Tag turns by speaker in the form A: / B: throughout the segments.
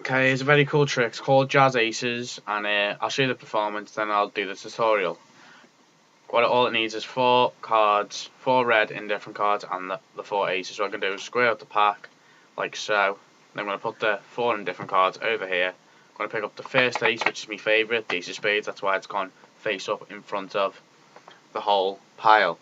A: Okay, it's a very cool trick. It's called Jazz Aces, and I'll show you the performance, then I'll do the tutorial. All it needs is 4 cards, 4 red indifferent cards, and the 4 aces. So what I'm going to do is square out the pack, like so. Then I'm going to put the 4 indifferent cards over here. I'm going to pick up the first ace, which is my favourite, the ace of spades. That's why it's gone face up in front of the whole pile.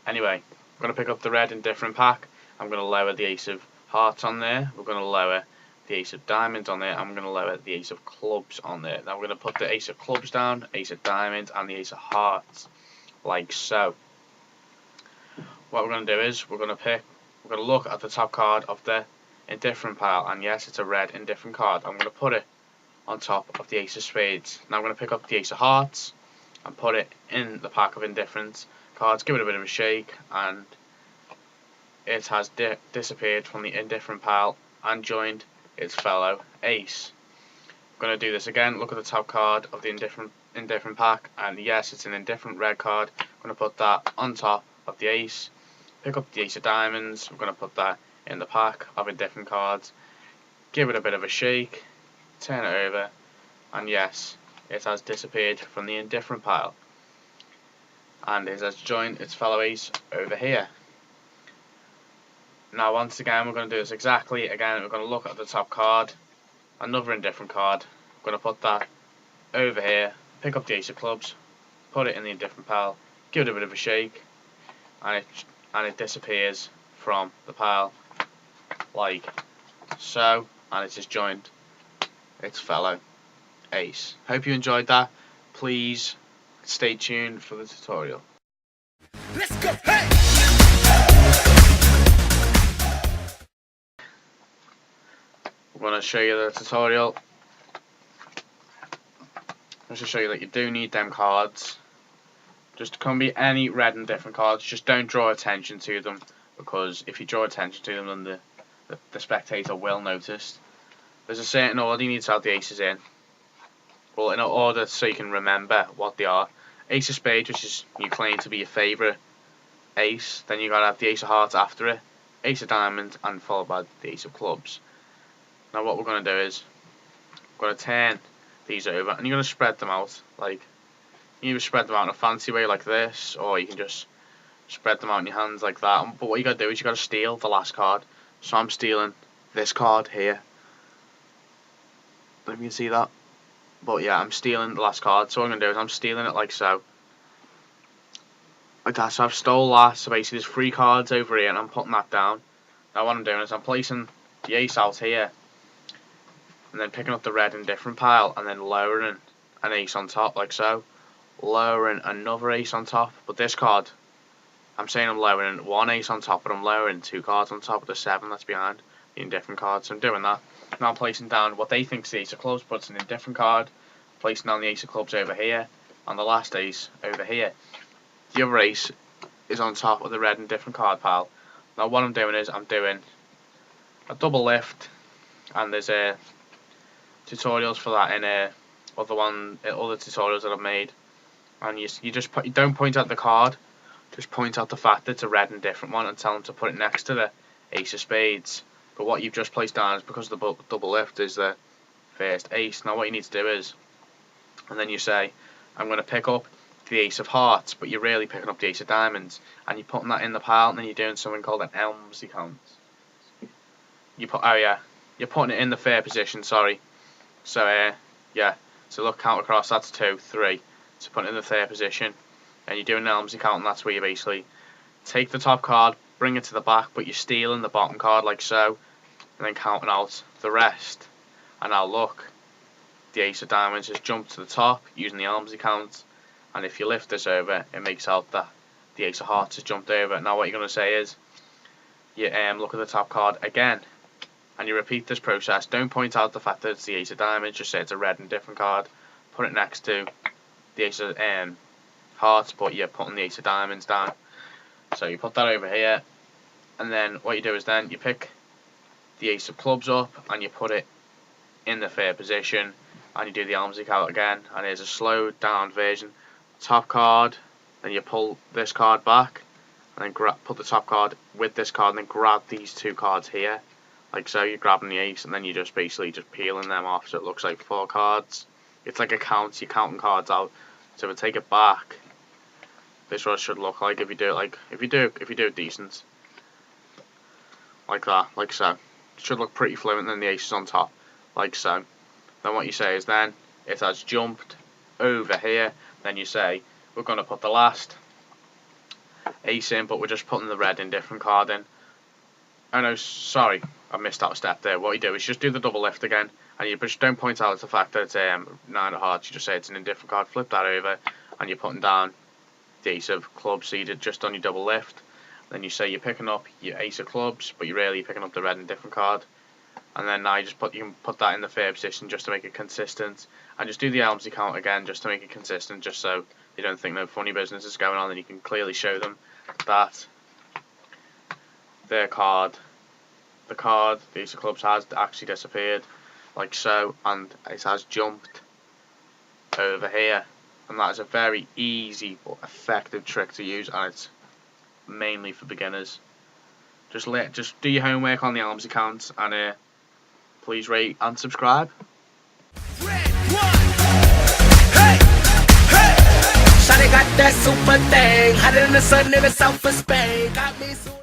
A: Anyway, I'm going to pick up the red indifferent pack. I'm going to lower the ace of hearts on there. We're going to lower the ace of diamonds on there. I'm going to lower the ace of clubs on there. Now we're going to put the ace of clubs down, ace of diamonds, and the ace of hearts, like so. What we're going to do is we're going to look at the top card of the indifferent pile, and yes, it's a red indifferent card. I'm going to put it on top of the ace of spades. Now I'm going to pick up the ace of hearts and put it in the pack of indifferent cards, give it a bit of a shake, and it has disappeared from the indifferent pile and joined its fellow ace. I'm going to do this again. Look at the top card of the indifferent pack, and yes, it's an indifferent red card. I'm going to put that on top of the ace. Pick up the ace of diamonds. I'm going to put that in the pack of indifferent cards. Give it a bit of a shake. Turn it over, and yes, it has disappeared from the indifferent pile, and it has joined its fellow ace over here. Now once again we're going to do this exactly again. We're going to look at the top card, another indifferent card. I'm going to put that over here, pick up the ace of clubs, put it in the indifferent pile, give it a bit of a shake, and it disappears from the pile like so, and it has joined its fellow ace. Hope you enjoyed that. Please stay tuned for the tutorial. Let's go! Hey! I'm going to show you the tutorial. Just to show you that you do need them cards. Just can be any red and different cards. Just don't draw attention to them, because if you draw attention to them, then the spectator will notice. There's a certain order you need to have the aces in. Well, in order so you can remember what they are. Ace of spades, which is you claim to be your favourite ace. Then you got to have the ace of hearts after it, ace of diamonds, and followed by the ace of clubs. Now what we're going to do is we're going to turn these over, and you're going to spread them out. Like, you either spread them out in a fancy way like this, or you can just spread them out in your hands like that. But what you got to do is you got to steal the last card. So I'm stealing this card here. If you can see that. But yeah, I'm stealing the last card. So what I'm going to do is I'm stealing it like so. Like that. So I've stole that. So basically there's 3 cards over here, and I'm putting that down. Now what I'm doing is I'm placing the ace out here, and then picking up the red indifferent pile, and then lowering an ace on top like so. Lowering another ace on top. But this card, I'm saying I'm lowering 1 ace on top, but I'm lowering 2 cards on top of the 7 that's behind the indifferent card. So I'm doing that. Now I'm placing down what they think is the ace of clubs, but it's an indifferent card. Placing down the ace of clubs over here, and the last ace over here. The other ace is on top of the red indifferent card pile. Now what I'm doing is I'm doing a double lift, and there's tutorials for that in other tutorials that I've made. And you don't point out the card, just point out the fact that it's a red indifferent one, and tell them to put it next to the ace of spades. But what you've just placed down is because the double lift is the first ace. Now what you need to do is, and then you say, I'm going to pick up the ace of hearts, but you're really picking up the ace of diamonds, and you're putting that in the pile, and then you're doing something called an elmsy count. You're putting it in the fair position, sorry. So yeah, so look, count across, that's 2, 3. So put it in the third position, and you're doing an elmsy count, and that's where you basically take the top card, bring it to the back, but you're stealing the bottom card like so, and then counting out the rest. And now look, the ace of diamonds has jumped to the top using the elmsy count, and if you lift this over, it makes out that the ace of hearts has jumped over. Now what you're going to say is, you look at the top card again, and you repeat this process. Don't point out the fact that it's the ace of diamonds, just say it's a red indifferent card, put it next to the ace of hearts, but you're putting the ace of diamonds down. So you put that over here, and then what you do is then you pick the ace of clubs up, and you put it in the fair position, and you do the elmsy count again, and here's a slowed down version. Top card, then you pull this card back, and then put the top card with this card, and then grab these 2 cards here, like so. You're grabbing the ace, and then you're just basically just peeling them off, so it looks like 4 cards. It's like a count. You're counting cards out. So we take it back. This is what it should look like if you do it if you do it decent, like that, like so. It should look pretty fluent. Then the ace is on top, like so. Then what you say is, then it has jumped over here. Then you say, we're going to put the last ace in, but we're just putting the red indifferent card in. Oh no, sorry, I missed out a step there. What you do is just do the double lift again, and you just don't point out the fact that it's 9 of hearts. You just say it's an indifferent card, flip that over, and you're putting down the ace of clubs seated just on your double lift. Then you say you're picking up your ace of clubs, but you're really picking up the red indifferent card. And then now you can put that in the third position just to make it consistent, and just do the Elmsy count again just to make it consistent, just so they don't think no funny business is going on, and you can clearly show them that their card, the ace of clubs, has actually disappeared, like so, and it has jumped over here. And that is a very easy but effective trick to use, and it's mainly for beginners. Just do your homework on the Elmsy count, and please rate and subscribe.
B: Shawty got that super thing, hotter than the sun in the south of Spain. Got me so